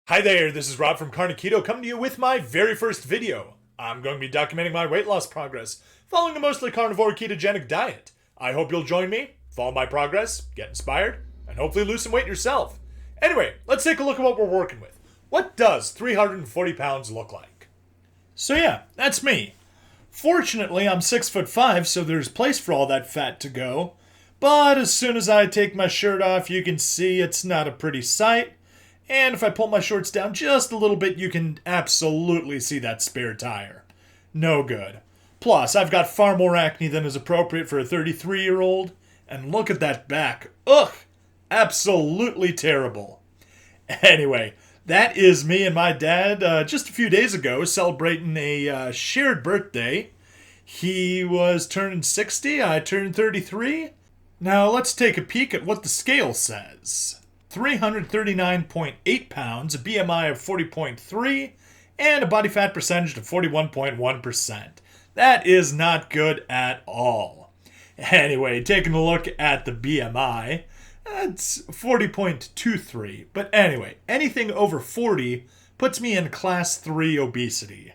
Hi there, this is Rob from CarniKeto coming to you with my very first video. I'm going to be documenting my weight loss progress, following a mostly carnivore ketogenic diet. I hope you'll join me, follow my progress, get inspired, and hopefully lose some weight yourself. Anyway, let's take a look at what we're working with. What does 340 pounds look like? So yeah, that's me. Fortunately, I'm 6'5", so there's place for all that fat to go. But as soon as I take my shirt off, you can see it's not a pretty sight. And if I pull my shorts down just a little bit, you can absolutely see that spare tire. No good. Plus, I've got far more acne than is appropriate for a 33-year-old. And look at that back. Ugh! Absolutely terrible. Anyway, that is me and my dad just a few days ago celebrating a shared birthday. He was turning 60, I turned 33. Now let's take a peek at what the scale says. 339.8 pounds, a BMI of 40.3, and a body fat percentage of 41.1%. That is not good at all. Anyway, taking a look at the BMI, that's 40.23. But anyway, anything over 40 puts me in class 3 obesity.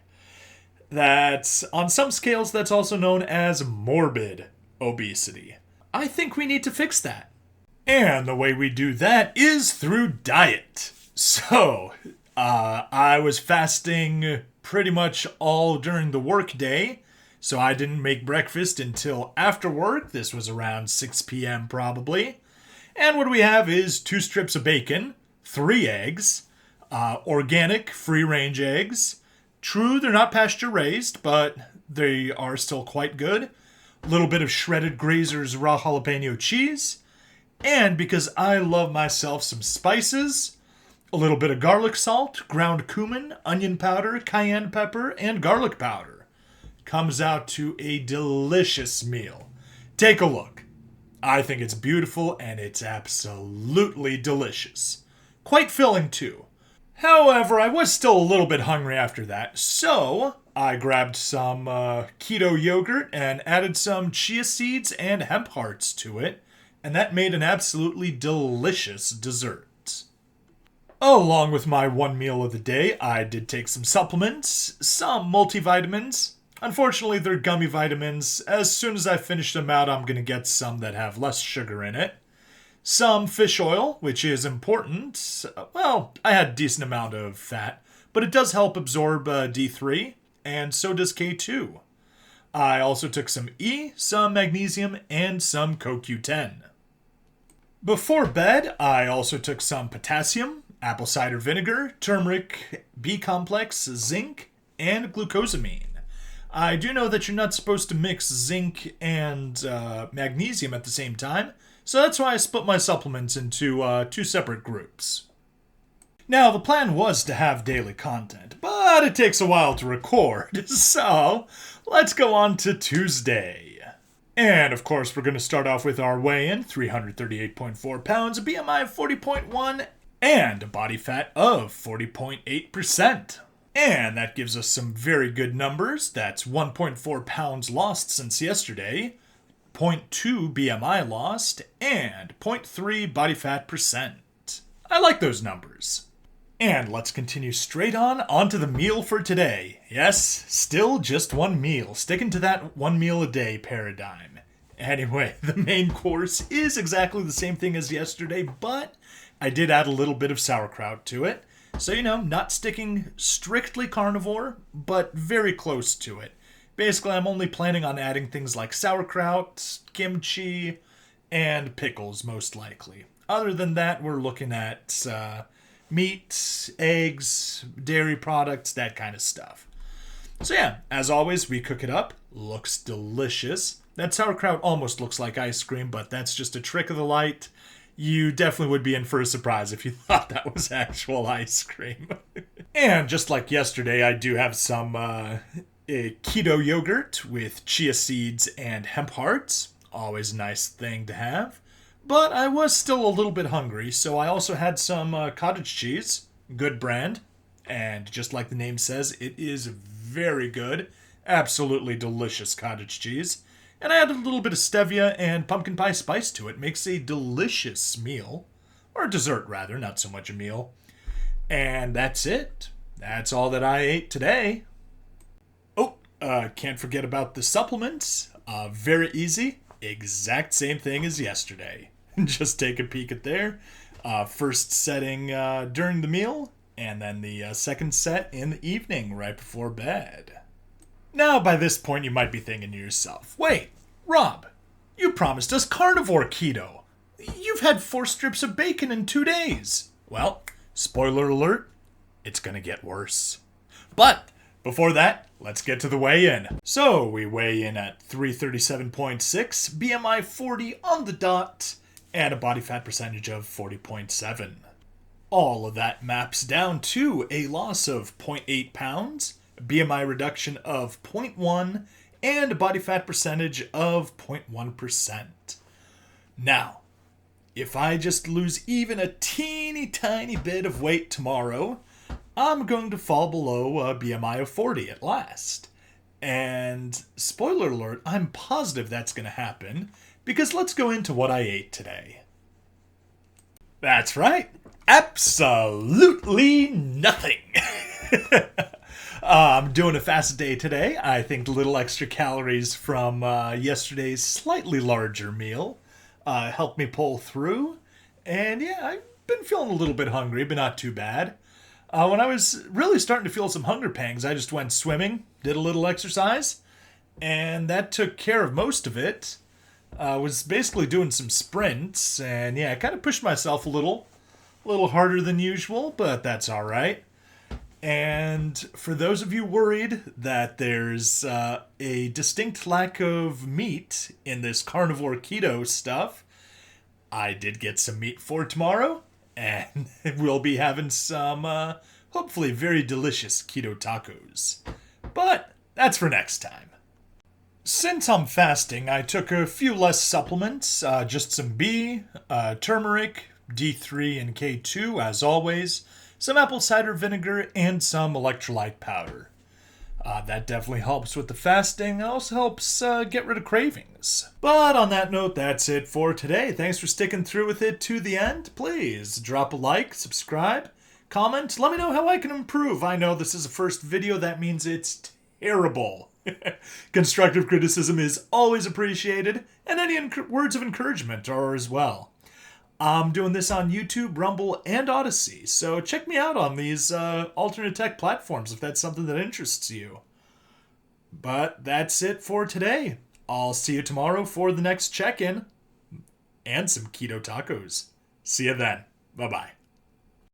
That's, on some scales, that's also known as morbid obesity. I think we need to fix that. And the way we do that is through diet. So, I was fasting pretty much all during the work day, so I didn't make breakfast until after work. This was around 6 p.m. probably. And what we have is 2 strips of bacon, 3 eggs, organic free-range eggs. True, they're not pasture-raised, but they are still quite good. A little bit of shredded Grazer's raw jalapeno cheese. And because I love myself some spices, a little bit of garlic salt, ground cumin, onion powder, cayenne pepper, and garlic powder. Comes out to a delicious meal. Take a look. I think it's beautiful and it's absolutely delicious. Quite filling too. However, I was still a little bit hungry after that, so I grabbed some keto yogurt and added some chia seeds and hemp hearts to it. And that made an absolutely delicious dessert. Along with my one meal of the day, I did take some supplements, some multivitamins. Unfortunately, they're gummy vitamins. As soon as I finish them out, I'm going to get some that have less sugar in it. Some fish oil, which is important. Well, I had a decent amount of fat, but it does help absorb D3, and so does K2. I also took some E, some magnesium, and some CoQ10. Before bed, I also took some potassium, apple cider vinegar, turmeric, B-complex, zinc, and glucosamine. I do know that you're not supposed to mix zinc and magnesium at the same time, so that's why I split my supplements into 2 separate groups. Now, the plan was to have daily content, but it takes a while to record, so let's go on to Tuesday. And, of course, we're going to start off with our weigh-in, 338.4 pounds, a BMI of 40.1, and a body fat of 40.8%. And that gives us some very good numbers. That's 1.4 pounds lost since yesterday, 0.2 BMI lost, and 0.3 body fat percent. I like those numbers. And let's continue straight onto the meal for today. Yes, still just one meal, sticking to that one meal a day paradigm. Anyway, the main course is exactly the same thing as yesterday, but I did add a little bit of sauerkraut to it. So, not sticking strictly carnivore, but very close to it. Basically, I'm only planning on adding things like sauerkraut, kimchi, and pickles, most likely. Other than that, we're looking at meat, eggs, dairy products, that kind of stuff. So yeah, as always, we cook it up. Looks delicious. That sauerkraut almost looks like ice cream, but that's just a trick of the light. You definitely would be in for a surprise if you thought that was actual ice cream. And just like yesterday, I do have some keto yogurt with chia seeds and hemp hearts. Always a nice thing to have. But I was still a little bit hungry, so I also had some cottage cheese. Good brand. And just like the name says, it is very good. Absolutely delicious cottage cheese. And I added a little bit of stevia and pumpkin pie spice to it. Makes a delicious meal. Or a dessert, rather, not so much a meal. And that's it. That's all that I ate today. Oh, can't forget about the supplements. Very easy. Exact same thing as yesterday. Just take a peek at there. First setting during the meal, and then the second set in the evening right before bed. Now, by this point, you might be thinking to yourself, wait, Rob, you promised us carnivore keto. You've had 4 strips of bacon in 2 days. Well, spoiler alert, it's gonna get worse. But before that, let's get to the weigh-in. So we weigh in at 337.6, BMI 40 on the dot, and a body fat percentage of 40.7. All of that maps down to a loss of 0.8 pounds, BMI reduction of 0.1, and a body fat percentage of 0.1%. Now, if I just lose even a teeny tiny bit of weight tomorrow, I'm going to fall below a BMI of 40 at last. And spoiler alert, I'm positive that's going to happen, because let's go into what I ate today. That's right, absolutely nothing. I'm doing a fast day today. I think a little extra calories from yesterday's slightly larger meal helped me pull through. And yeah, I've been feeling a little bit hungry, but not too bad. When I was really starting to feel some hunger pangs, I just went swimming, did a little exercise, and that took care of most of it. Was basically doing some sprints, and yeah, I kind of pushed myself a little harder than usual, but that's all right. And for those of you worried that there's a distinct lack of meat in this carnivore keto stuff, I did get some meat for tomorrow, and we'll be having some hopefully very delicious keto tacos. But that's for next time. Since I'm fasting, I took a few less supplements, just some B, turmeric, D3 and K2 as always, some apple cider vinegar, and some electrolyte powder. That definitely helps with the fasting and also helps get rid of cravings. But on that note, that's it for today. Thanks for sticking through with it to the end. Please drop a like, subscribe, comment, let me know how I can improve. I know this is a first video, that means it's terrible. Constructive criticism is always appreciated, and any words of encouragement are as well. I'm doing this on YouTube, Rumble, and Odyssey, so check me out on these alternate tech platforms if that's something that interests you. But that's it for today. I'll see you tomorrow for the next check-in and some keto tacos. See you then. Bye-bye.